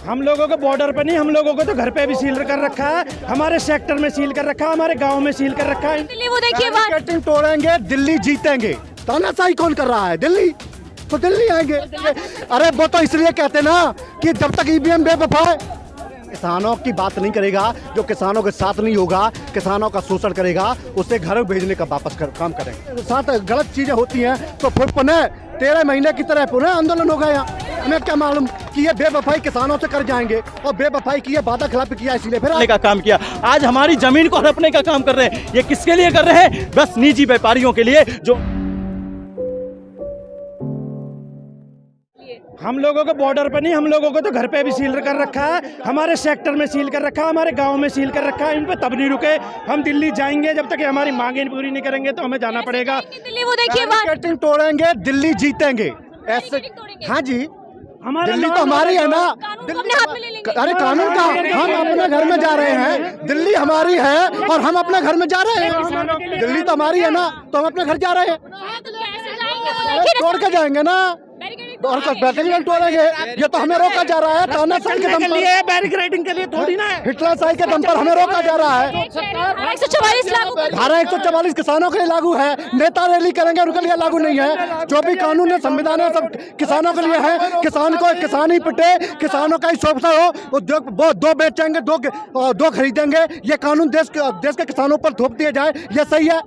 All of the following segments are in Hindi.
हम लोगों को बॉर्डर पे नहीं, हम लोगों को तो घर पे भी सील कर रखा है, हमारे सेक्टर में सील कर रखा है, हमारे गांव में सील कर रखा है। दिल्ली वो देखिए बात, बैरिकेडिंग तोड़ेंगे, दिल्ली जीतेंगे। तानाशाही कौन कर रहा है? दिल्ली तो दिल्ली आएंगे। अरे वो तो इसलिए कहते ना कि जब तक ईवीएम बेवफा है, किसानों की बात नहीं करेगा, जो किसानों के साथ नहीं होगा, किसानों का शोषण करेगा, उसे घर भेजने का वापस काम करेंगे। साथ गलत चीजें होती हैं तो फिर पुनः 13 महीने की तरह पुनः आंदोलन होगा। यहाँ हमें क्या मालूम कि ये बेवफाई किसानों से कर जाएंगे और बेवफाई की वादा खिलाफी किया, इसलिए फिर का काम किया। आज हमारी जमीन को हड़पने का काम कर रहे हैं। ये किसके लिए कर रहे हैं? बस निजी व्यापारियों के लिए। जो हम लोगों को बॉर्डर पे नहीं, हम लोगों को तो घर पे भी सील कर रखा है, हमारे सेक्टर में सील कर रखा है, हमारे गांव में सील कर रखा है। इन पे तब नहीं रुके, हम दिल्ली जाएंगे। जब तक ये हमारी मांगे पूरी नहीं करेंगे तो हमें जाना पड़ेगा। दिल्ली वो देखिए बात, बैरिकेडिंग तोड़ेंगे, दिल्ली जीतेंगे। ऐसे हाँ जी, दिल्ली तो हमारी है ना। अरे कानून का हम अपने घर में जा रहे हैं, दिल्ली हमारी है और हम अपने घर में जा रहे हैं। दिल्ली तो हमारी है ना, तो हम अपने घर जा रहे हैं। तोड़ के जाएंगे ना, और बैरिकेडिंग तोड़ेंगे। ये तो हमें रोका जा रहा है तानाशाही के दम पर, बैरिकेडिंग के लिए थोड़ी ना है, हिटलरशाही के दम पर हमें रोका जा रहा है। 144 लागू कर, धारा 144 किसानों के लिए लागू है। नेता रैली करेंगे उनके लिए लागू नहीं है। जो भी कानून है, संविधान है, सब किसानों के लिए है। किसान को किसान ही पिटे, किसानों का ही शोषण हो, उद्योग वो दो बेचेंगे, दो खरीदेंगे। ये कानून देश के किसानों पर थोप दिया जाए, ये सही है?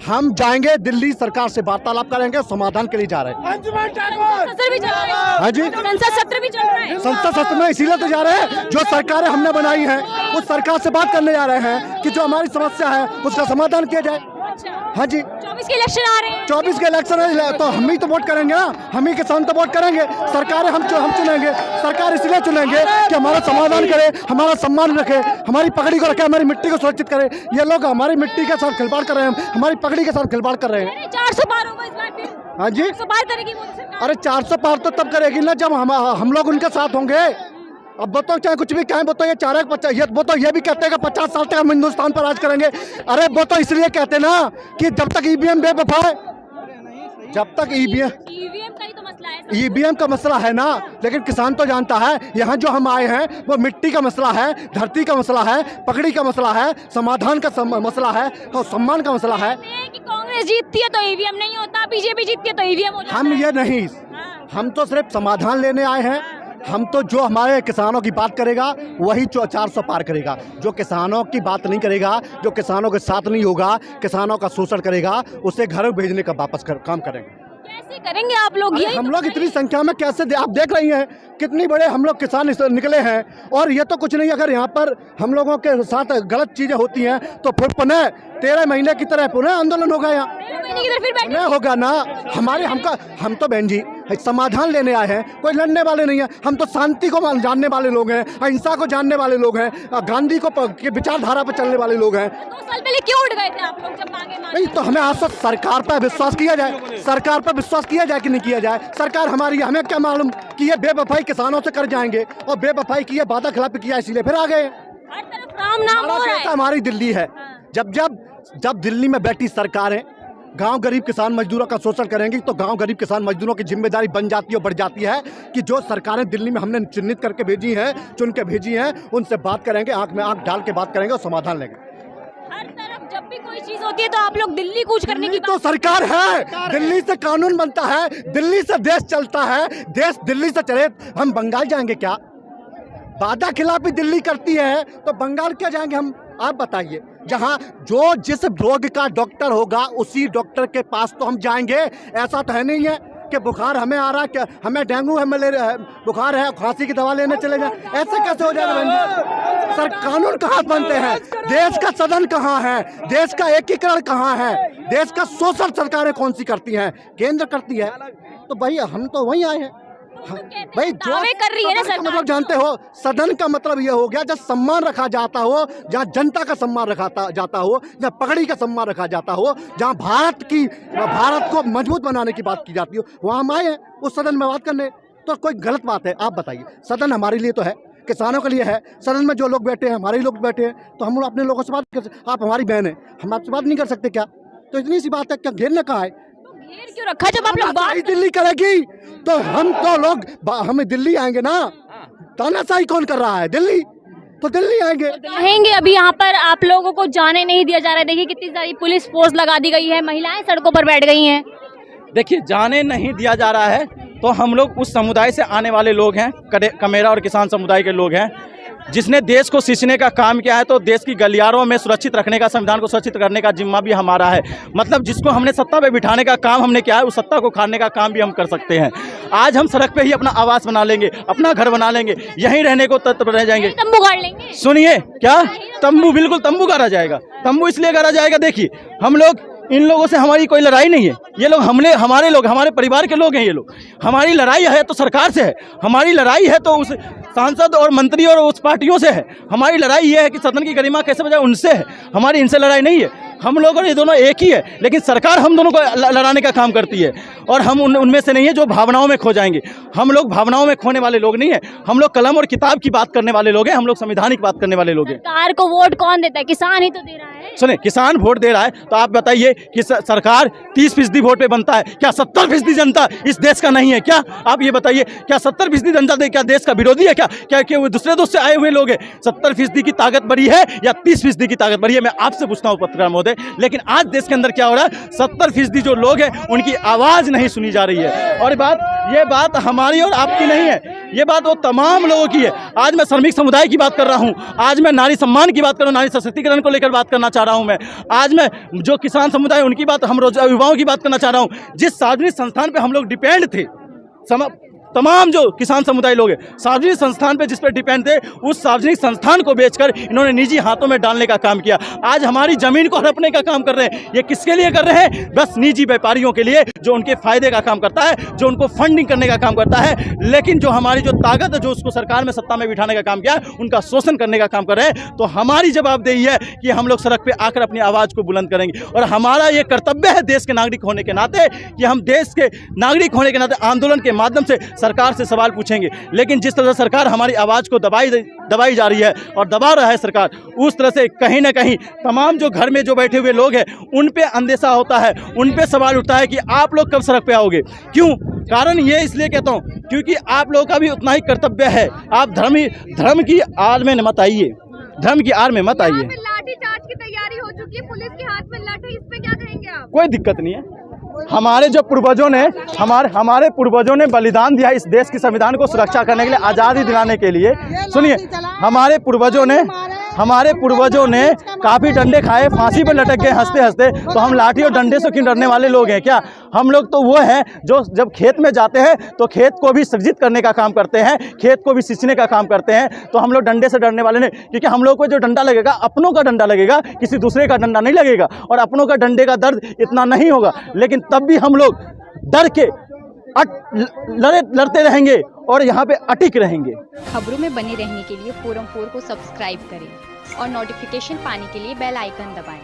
हम जाएंगे दिल्ली, सरकार से वार्तालाप करेंगे, समाधान के लिए जा रहे हैं। सत्र भी चल रहा है। हाँ जी, संसद सत्र भी चल रहा है। संसद सत्र में इसीलिए तो जा रहे हैं, जो सरकारें हमने बनाई हैं उस सरकार से बात करने जा रहे हैं कि जो हमारी समस्या है उसका समाधान किया जाए। हाँ जी, 24 के इलेक्शन आ रहे हैं। 24 के इलेक्शन है तो हम ही तो वोट करेंगे ना, हम ही किसान तो वोट करेंगे। सरकारें हम चुनेंगे। सरकार इसलिए चुनेंगे कि हमारा समाधान करे, हमारा सम्मान रखे, हमारी पगड़ी को रखे, हमारी मिट्टी को सुरक्षित करे। ये लोग हमारी मिट्टी के साथ खिलवाड़ कर रहे हैं, हमारी पगड़ी के साथ खिलवाड़ कर रहे हैं। 400 पार होगा इस बार फिर। हाँ जी, 400 पार करेगी मोदी सरकार। अरे 400 पार तो तब करेगी ना जब हम लोग उनके साथ होंगे। अब वो तो चाहे कुछ भी कहें, वो तो ये चाह रहे हैं, वो तो ये भी कहते हैं कि 50 साल तक हम हिंदुस्तान पर राज करेंगे। अरे वो तो इसलिए कहते ना कि जब तक ईवीएम बेवफा है, जब तक ईवीएम का ही तो मसला है। ईवीएम का मसला है ना, लेकिन किसान तो जानता है यहाँ जो हम आए हैं वो मिट्टी का मसला है, धरती का मसला है, पगड़ी का मसला है, समाधान का मसला है और सम्मान का मसला है। कि कांग्रेस जीतती है तो ईवीएम नहीं होता, बीजेपी जीतती है तो ईवीएम हो जाता है। हम ये नहीं, हम तो सिर्फ समाधान लेने आए हैं। हम तो जो हमारे किसानों की बात करेगा वही 400 पार करेगा। जो किसानों की बात नहीं करेगा, जो किसानों के साथ नहीं होगा, किसानों का शोषण करेगा, उसे घर भेजने का वापस काम करेंगे। कैसे करेंगे आप लोग? ये हम लोग इतनी संख्या में कैसे, आप देख रही हैं कितनी बड़े हम लोग किसान निकले हैं। और ये तो कुछ नहीं, अगर यहाँ पर हम लोगों के साथ गलत चीजें होती हैं तो फिर पुनः 13 महीने की तरह पुनः आंदोलन होगा। यहाँ नहीं होगा ना। हम तो बहन जी समाधान लेने आए हैं, कोई लड़ने वाले नहीं है। हम तो शांति को जानने वाले लोग हैं, अहिंसा को जानने वाले लोग हैं, गांधी को विचारधारा पर चलने वाले लोग हैं। 2 साल पहले क्यों उठ गए थे आप लोग जब मांगे? नहीं तो हमें आज तक सरकार पर विश्वास किया जाए, सरकार पर विश्वास किया जाए कि नहीं किया जाए। सरकार हमारी, हमें क्या मालूम कि ये बेवफाई किसानों से कर जाएंगे और बेवफाई की बाधा खिलाफी किया, इसीलिए फिर आ गए। हर तरफ राम नाम हो रहा है। हमारी दिल्ली है। जब दिल्ली में बैठी सरकारें गांव गरीब किसान मजदूरों का शोषण करेंगी तो गांव गरीब किसान मजदूरों की जिम्मेदारी बन जाती है, बढ़ जाती है कि जो सरकारें दिल्ली में हमने चिन्हित करके भेजी हैं, चुन के भेजी हैं, उनसे बात करेंगे, आंख में आंख डाल के बात करेंगे और समाधान लेंगे। हर तरफ जब भी कोई चीज होती है तो आप लोग दिल्ली कूच करने की तो सरकार है, दिल्ली से कानून बनता है, दिल्ली से देश चलता है। देश दिल्ली से चले, हम बंगाल जाएंगे क्या? वादा खिलाफी दिल्ली करती है तो बंगाल क्या जाएंगे हम? आप बताइए। जहां जिस रोग का डॉक्टर होगा उसी डॉक्टर के पास तो हम जाएंगे। ऐसा तो है नहीं है कि बुखार हमें आ रहा है, कि हमें डेंगू है, मलेरिया है, बुखार है, खांसी की दवा लेने चले जाए। ऐसे कैसे हो जाएगा बहन जी? सर कानून कहाँ बनते हैं? देश का सदन कहाँ है? देश का एकीकरण कहाँ है? देश का शोषण सरकारें कौन सी करती हैं? केंद्र करती है। तो भाई हम तो वहीं आए हैं भाई। जो कर रही है ना सरकार, मतलब जानते हो, सदन का मतलब ये हो गया जब सम्मान रखा जाता हो, जहाँ जनता का सम्मान रखा जाता हो, जहाँ पगड़ी का सम्मान रखा जाता हो, जहाँ भारत को मजबूत बनाने की बात की जाती हो, वहाँ हम आए हैं उस सदन में बात करने। तो कोई गलत बात है? आप बताइए। सदन हमारे लिए तो है, किसानों के लिए है। सदन में जो लोग बैठे हैं हमारे लोग बैठे हैं, तो हम अपने लोगों से बात कर सकते। आप हमारी बहन है, हम आपसे बात नहीं कर सकते क्या? तो इतनी सी बात है, क्या घेरने कहाँ है? घेर क्यों रखा? जब आप लोग बात दिल्ली करेगी तो हम तो लोग हम दिल्ली आएंगे ना, तानाशाही कौन कर रहा है? दिल्ली, तो दिल्ली आएंगे। कहेंगे अभी यहाँ पर आप लोगों को जाने नहीं दिया जा रहा है। देखिए कितनी सारी पुलिस फोर्स लगा दी गई है, महिलाएं सड़कों पर बैठ गई हैं। देखिए, जाने नहीं दिया जा रहा है तो हम लोग उस समुदाय से आने वाले लोग हैं, कमेरा और किसान समुदाय के लोग हैं, जिसने देश को सींचने का काम किया है। तो देश की गलियारों में सुरक्षित रखने का, संविधान को सुरक्षित करने का जिम्मा भी हमारा है। मतलब जिसको हमने सत्ता पे बिठाने का काम हमने किया है, उस सत्ता को खाने का काम भी हम कर सकते हैं। आज हम सड़क पे ही अपना आवास बना लेंगे, अपना घर बना लेंगे, यहीं रहने को तत्पर रह जाएंगे। तंबू गाड़ लेंगे। सुनिए, क्या तंबू? बिल्कुल तंबू गाड़ा जाएगा। तंबू इसलिए गाड़ा जाएगा, देखिए हम लोग, इन लोगों से हमारी कोई लड़ाई नहीं है। ये लोग हमारे लोग, हमारे परिवार के लोग हैं। ये लोग, हमारी लड़ाई है तो सरकार से है, हमारी लड़ाई है तो उस सांसद और मंत्री और उस पार्टियों से है। हमारी लड़ाई ये है कि सदन की गरिमा कैसे बजाए, उनसे है। हमारी इनसे लड़ाई नहीं है। हम लोग और ये दोनों एक ही है, लेकिन सरकार हम दोनों को लड़ाने का काम करती है। और हम उनमें से नहीं है जो भावनाओं में खो जाएंगे। हम लोग भावनाओं में खोने वाले लोग नहीं है। हम लोग कलम और किताब की बात करने वाले लोग हैं। हम लोग संविधान की बात करने वाले लोग हैं। सरकार को वोट कौन देता है? किसान ही तो दे रहा है। सुने, किसान वोट दे रहा है तो आप बताइए कि सरकार 30% वोट पे बनता है क्या? 70% जनता इस देश का नहीं है क्या? आप ये बताइए, क्या 70% जनता क्या देश का विरोधी है क्या? क्या वो दूसरे देश से आए हुए लोग हैं? 70% की ताकत बड़ी है या 30% की ताकत बड़ी है? मैं आपसे पूछता हूँ पत्रकार महोदय। लेकिन आज देश के अंदर क्या हो रहा है? 70% जो लोग हैं उनकी आवाज नहीं सुनी जा रही है। और ये बात हमारी और आपकी नहीं है, ये बात वो तमाम लोगों की है। आज मैं श्रमिक समुदाय की बात कर रहा हूँ, आज मैं नारी सम्मान की बात कर रहा हूँ, नारी सशक्तिकरण को लेकर बात करना चाह रहा हूँ मैं। आज मैं जो किसान समुदाय उनकी बात, हम युवाओं की बात करना चाह रहा हूँ। जिस सार्वजनिक संस्थान पे हम लोग डिपेंड थे, तमाम जो किसान समुदाय लोग हैं, सार्वजनिक संस्थान पे जिस पर डिपेंड थे, उस सार्वजनिक संस्थान को बेचकर इन्होंने निजी हाथों में डालने का काम किया। आज हमारी जमीन को हड़पने का काम कर रहे हैं। ये किसके लिए कर रहे हैं? बस निजी व्यापारियों के लिए, जो उनके फायदे का काम करता है, जो उनको फंडिंग करने का काम करता है। लेकिन जो हमारी जो ताकत है, जो उसको सरकार में सत्ता में बिठाने का काम किया, उनका शोषण करने का काम कर रहे हैं। तो हमारी जवाबदेही है कि हम लोग सड़क पर आकर अपनी आवाज़ को बुलंद करेंगे। और हमारा ये कर्तव्य है देश के नागरिक होने के नाते कि हम देश के नागरिक होने के नाते आंदोलन के माध्यम से सरकार से सवाल पूछेंगे। लेकिन जिस तरह सरकार हमारी आवाज़ को दबाई जा रही है और दबा रहा है सरकार, उस तरह से कहीं ना कहीं तमाम जो घर में जो बैठे हुए लोग हैं उन पे अंदेशा होता है, उन पे सवाल उठता है कि आप लोग कब सड़क पे आओगे। क्यों? कारण ये इसलिए कहता हूँ क्योंकि आप लोगों का भी उतना ही कर्तव्य है। आप धर्म की आड़ में मत आइए, धर्म की आड़ में मत आइए। लाठीचार्ज की तैयारी हो चुकी है, पुलिस के हाथ में लाठी, इस पे क्या कहेंगे आप? कोई दिक्कत नहीं है। हमारे जो पूर्वजों ने हमारे पूर्वजों ने बलिदान दिया इस देश की संविधान को सुरक्षा करने के लिए, आज़ादी दिलाने के लिए। सुनिए, हमारे पूर्वजों ने काफ़ी डंडे खाए, फांसी पर लटक गए हंसते हंसते। तो हम लाठी और डंडे से क्यों डरने वाले लोग हैं क्या? हम लोग तो वो हैं जो जब खेत में जाते हैं तो खेत को भी सृजित करने का काम करते हैं, खेत को भी सींचने का काम करते हैं। तो हम लोग डंडे से डरने वाले नहीं, क्योंकि हम लोग को जो डंडा लगेगा अपनों का डंडा लगेगा, किसी दूसरे का डंडा नहीं लगेगा। और अपनों का डंडे का दर्द इतना नहीं होगा, लेकिन तब भी हम लोग डर के लड़ते रहेंगे और यहाँ पे अटिक रहेंगे। खबरों में बने रहने के लिए फोरम 4 को सब्सक्राइब करें और नोटिफिकेशन पाने के लिए बेल आइकन दबाएं।